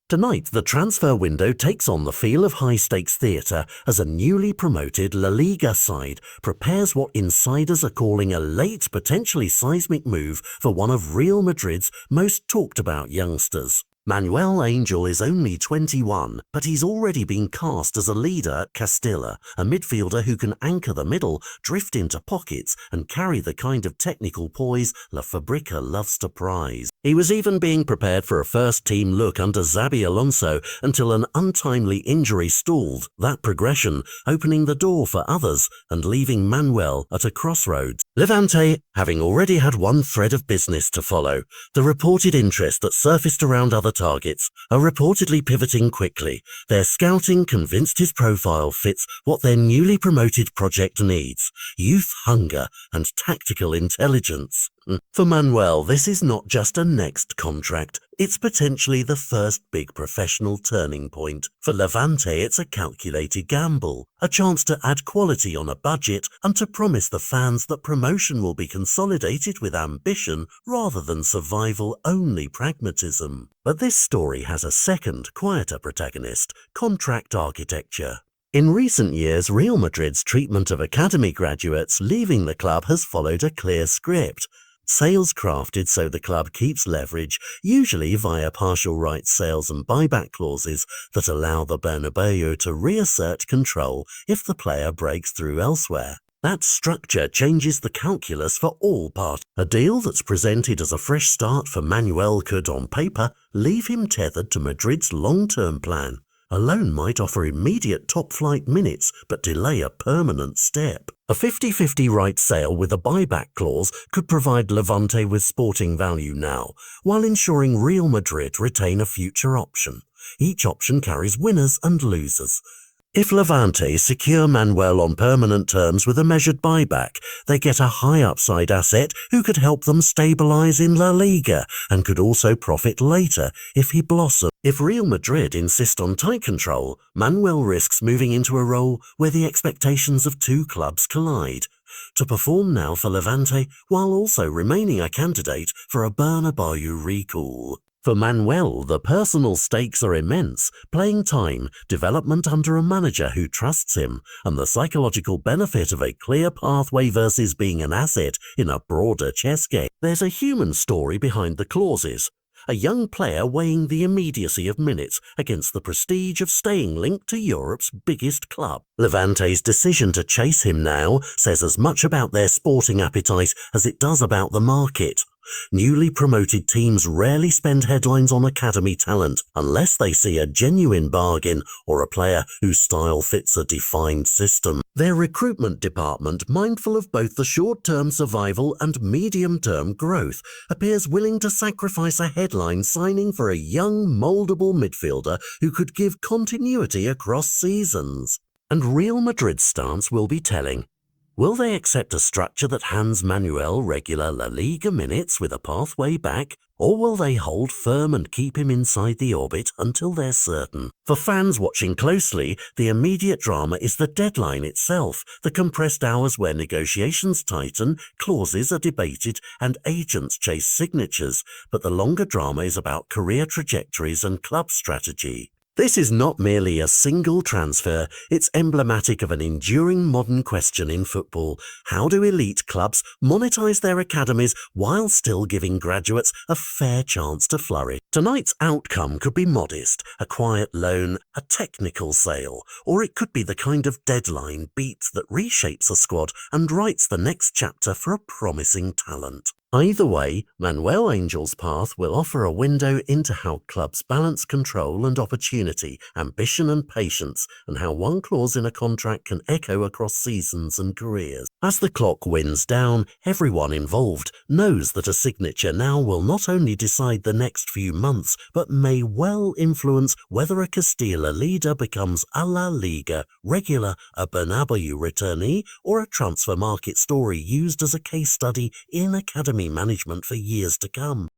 Tonight, the transfer window takes on the feel of high-stakes theatre as a newly promoted La Liga side prepares what insiders are calling a late, potentially seismic move for one of Real Madrid's most talked-about youngsters. Manuel Angel is only 21, but he's already been cast as a leader at Castilla, a midfielder who can anchor the middle, drift into pockets, and carry the kind of technical poise La Fabrica loves to prize. He was even being prepared for a first-team look under Xabi Alonso until an untimely injury stalled that progression, opening the door for others and leaving Manuel at a crossroads. Levante, having already had one thread of business to follow, the reported interest that surfaced around other targets, are reportedly pivoting quickly. Their scouting convinced his profile fits what their newly promoted project needs: youth hunger and tactical intelligence. For Manuel, this is not just a next contract, it's potentially the first big professional turning point. For Levante, it's a calculated gamble, a chance to add quality on a budget and to promise the fans that promotion will be consolidated with ambition rather than survival-only pragmatism. But this story has a second, quieter protagonist: contract architecture. In recent years, Real Madrid's treatment of academy graduates leaving the club has followed a clear script. Sales crafted so the club keeps leverage, usually via partial rights sales and buyback clauses that allow the Bernabeu to reassert control if the player breaks through elsewhere. That structure changes the calculus for all parties. A deal that's presented as a fresh start for Manuel could, on paper, leave him tethered to Madrid's long-term plan. A loan might offer immediate top-flight minutes, but delay a permanent step. A 50-50 rights sale with a buyback clause could provide Levante with sporting value now, while ensuring Real Madrid retain a future option. Each option carries winners and losers. If Levante secure Manuel on permanent terms with a measured buyback, they get a high upside asset who could help them stabilize in La Liga and could also profit later if he blossoms. If Real Madrid insist on tight control, Manuel risks moving into a role where the expectations of two clubs collide. To perform now for Levante while also remaining a candidate for a Bernabeu recall. For Manuel, the personal stakes are immense: playing time, development under a manager who trusts him, and the psychological benefit of a clear pathway versus being an asset in a broader chess game. There's a human story behind the clauses. A young player weighing the immediacy of minutes against the prestige of staying linked to Europe's biggest club. Levante's decision to chase him now says as much about their sporting appetite as it does about the market. Newly promoted teams rarely spend headlines on academy talent unless they see a genuine bargain or a player whose style fits a defined system. Their recruitment department, mindful of both the short-term survival and medium-term growth, appears willing to sacrifice a headline signing for a young, moldable midfielder who could give continuity across seasons. And Real Madrid's stance will be telling. Will they accept a structure that hands Manuel regular La Liga minutes with a pathway back, or will they hold firm and keep him inside the orbit until they're certain? For fans watching closely, the immediate drama is the deadline itself, the compressed hours where negotiations tighten, clauses are debated, and agents chase signatures, but the longer drama is about career trajectories and club strategy. This is not merely a single transfer, it's emblematic of an enduring modern question in football. How do elite clubs monetize their academies while still giving graduates a fair chance to flourish? Tonight's outcome could be modest, a quiet loan, a technical sale, or it could be the kind of deadline beat that reshapes a squad and writes the next chapter for a promising talent. Either way, Manuel Angel's path will offer a window into how clubs balance control and opportunity, ambition and patience, and how one clause in a contract can echo across seasons and careers. As the clock winds down, everyone involved knows that a signature now will not only decide the next few months, but may well influence whether a Castilla leader becomes a La Liga regular, a Bernabeu returnee, or a transfer market story used as a case study in academy management for years to come.